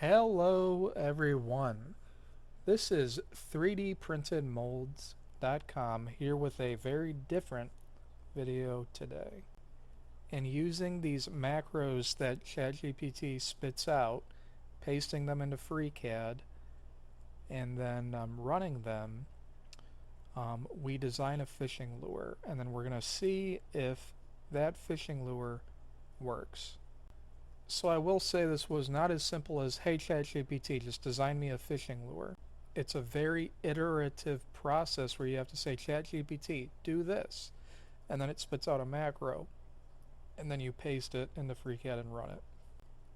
Hello everyone. This is 3dprintedmolds.com here with a very different video today. And using these macros that ChatGPT spits out, pasting them into FreeCAD, and then running them, we design a fishing lure. And then we're going to see if that fishing lure works. So I will say this was not as simple as, hey ChatGPT, just design me a fishing lure. It's a very iterative process where you have to say, ChatGPT, do this. And then it spits out a macro. And then you paste it into FreeCAD and run it.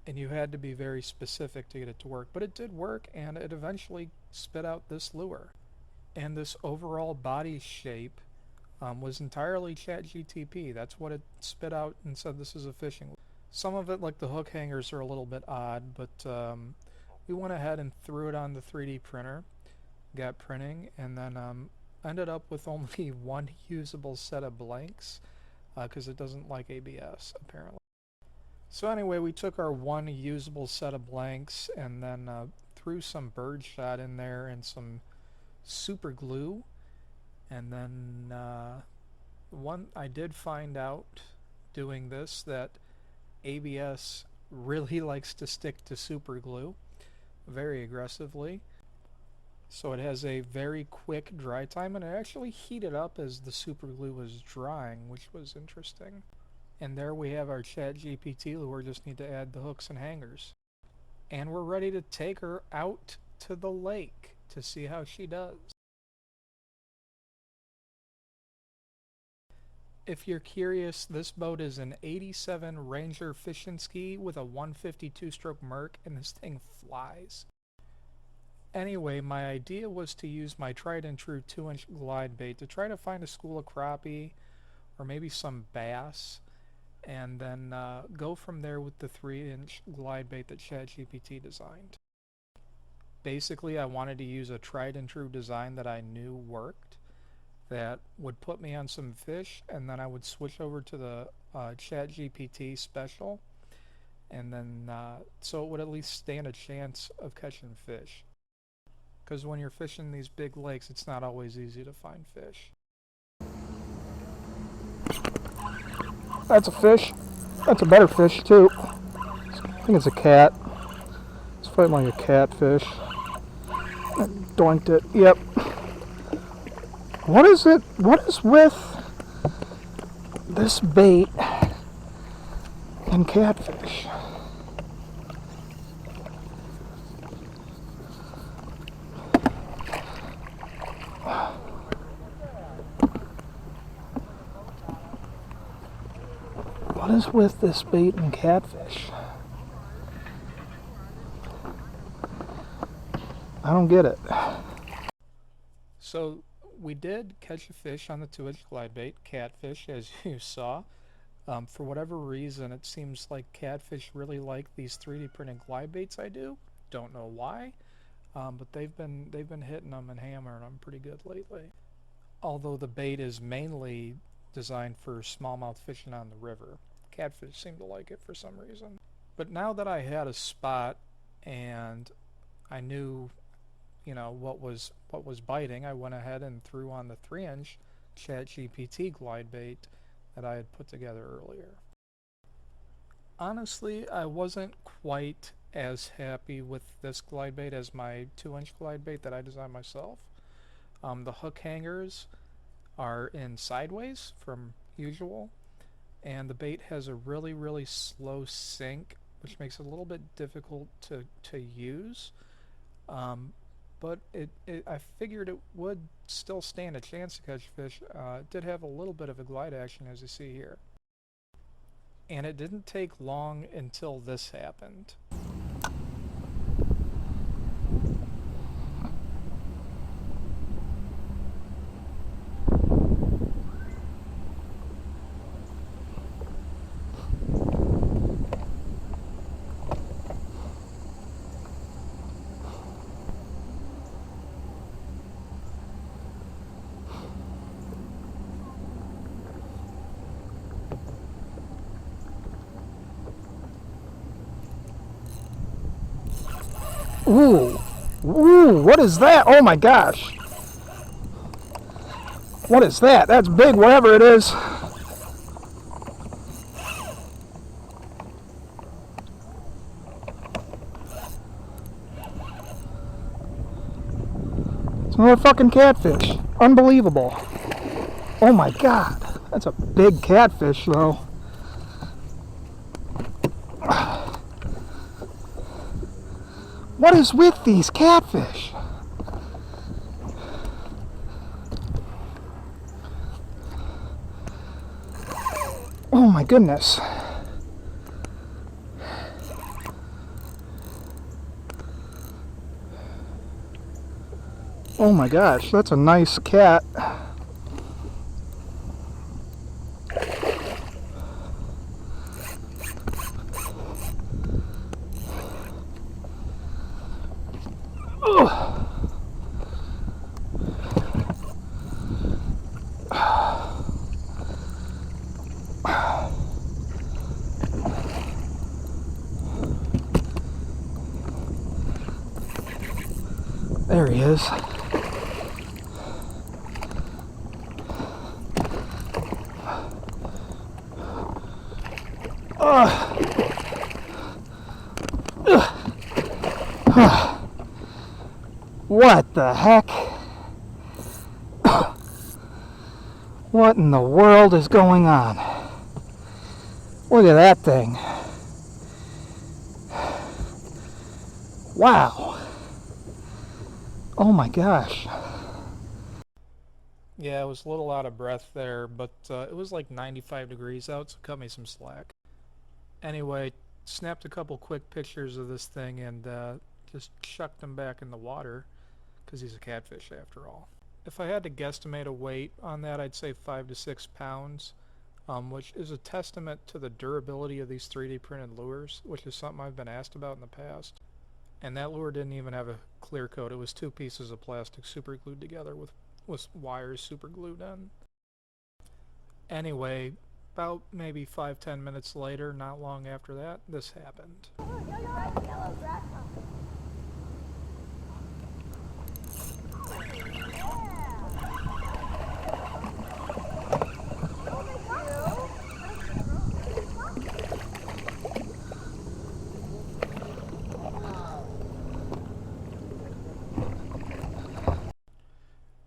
And you had to be very specific to get it to work. But it did work, and it eventually spit out this lure. And this overall body shape was entirely ChatGPT. That's what it spit out and said this is a fishing lure. Some of it, like the hook hangers, are a little bit odd, but we went ahead and threw it on the 3D printer, got printing, and then ended up with only one usable set of blanks because it doesn't like ABS, apparently. So anyway, we took our one usable set of blanks and then threw some birdshot in there and some super glue, and then I did find out doing this that ABS really likes to stick to super glue very aggressively, so it has a very quick dry time, and it actually heated up as the super glue was drying, which was interesting. And there we have our ChatGPT lure. Just need to add the hooks and hangers, and we're ready to take her out to the lake to see how she does. If you're curious, this boat is an 87 Ranger fishing ski with a 152 stroke Merc, and this thing flies. Anyway, my idea was to use my tried and true 2-inch glide bait to try to find a school of crappie or maybe some bass, and then go from there with the 3-inch glide bait that ChatGPT designed. Basically, I wanted to use a tried and true design that I knew worked, that would put me on some fish, and then I would switch over to the ChatGPT special, and then so it would at least stand a chance of catching fish. Because when you're fishing these big lakes, it's not always easy to find fish. That's a fish. That's a better fish too. I think it's a cat. It's fighting like a catfish. I doinked it. Yep. What is it? What is with this bait and catfish? What is with this bait and catfish? I don't get it. So we did catch a fish on the 2-inch glide bait, catfish, as you saw. For whatever reason, it seems like catfish really like these 3D printed glide baits I do. Don't know why, but they've been hitting them and hammering them pretty good lately. Although the bait is mainly designed for smallmouth fishing on the river. Catfish seem to like it for some reason. But now that I had a spot and I knew, what was biting, I went ahead and threw on the 3-inch ChatGPT glide bait that I had put together earlier. Honestly, I wasn't quite as happy with this glide bait as my 2-inch glide bait that I designed myself. The hook hangers are in sideways from usual, and the bait has a really, really slow sink, which makes it a little bit difficult to use. But I figured it would still stand a chance to catch fish. It did have a little bit of a glide action, as you see here. And it didn't take long until this happened. Ooh. Ooh, what is that? Oh my gosh. What is that? That's big, whatever it is. It's another fucking catfish. Unbelievable. Oh my god. That's a big catfish, though. What is with these catfish? Oh my goodness. Oh my gosh, that's a nice cat. Ugh. There he is. What the heck? What in the world is going on? Look at that thing. Wow. Oh my gosh. Yeah, I was a little out of breath there, but it was like 95 degrees out, so cut me some slack. Anyway, snapped a couple quick pictures of this thing and just chucked him back in the water because he's a catfish after all. If I had to guesstimate a weight on that, I'd say 5 to 6 pounds, which is a testament to the durability of these 3D printed lures, which is something I've been asked about in the past. And that lure didn't even have a clear coat. It was 2 pieces of plastic super glued together with wires super glued in. Anyway, about maybe 5-10 minutes later, not long after that, this happened.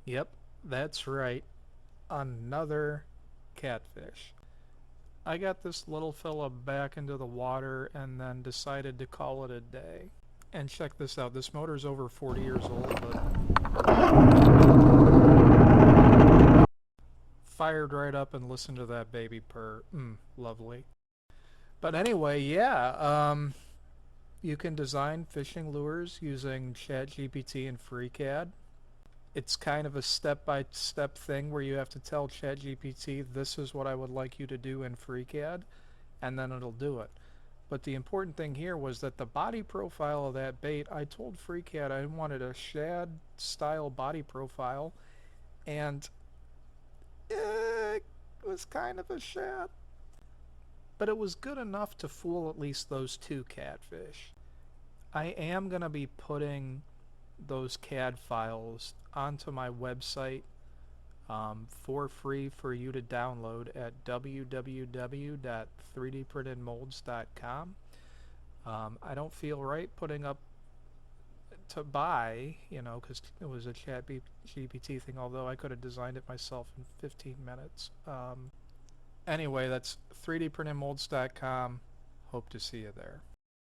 Yep, that's right. Another catfish. I got this little fella back into the water and then decided to call it a day. And check this out, this motor's over 40 years old, but fired right up and listened to that baby purr. Lovely. But anyway, yeah, you can design fishing lures using ChatGPT and FreeCAD. It's kind of a step-by-step thing where you have to tell ChatGPT, this is what I would like you to do in FreeCAD, and then it'll do it. But the important thing here was that the body profile of that bait, I told FreeCAD I wanted a shad-style body profile, and it was kind of a shad. But it was good enough to fool at least those 2 catfish. I am going to be putting those CAD files onto my website for free for you to download at www.3dprintedmolds.com. I don't feel right putting up to buy, because it was a ChatGPT thing, although I could have designed it myself in 15 minutes. Anyway, that's 3dprintedmolds.com. Hope to see you there.